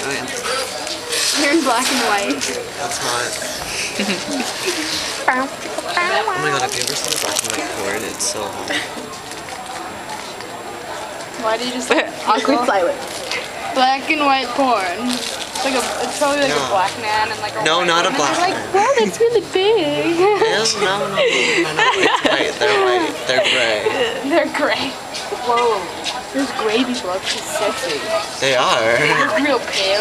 Oh, yeah. You're in black and white. That's hot. Oh my god, have you ever seen black and white porn? It's so hot. Why do you just Awkward silence. black and white porn? It's probably like a black man and like a No, white not a woman. black They're like, man. wow, that's really big. No. It's white. They're white. They're gray. They're gray. Whoa, there's gray people. That's just sexy. They are. Real pale.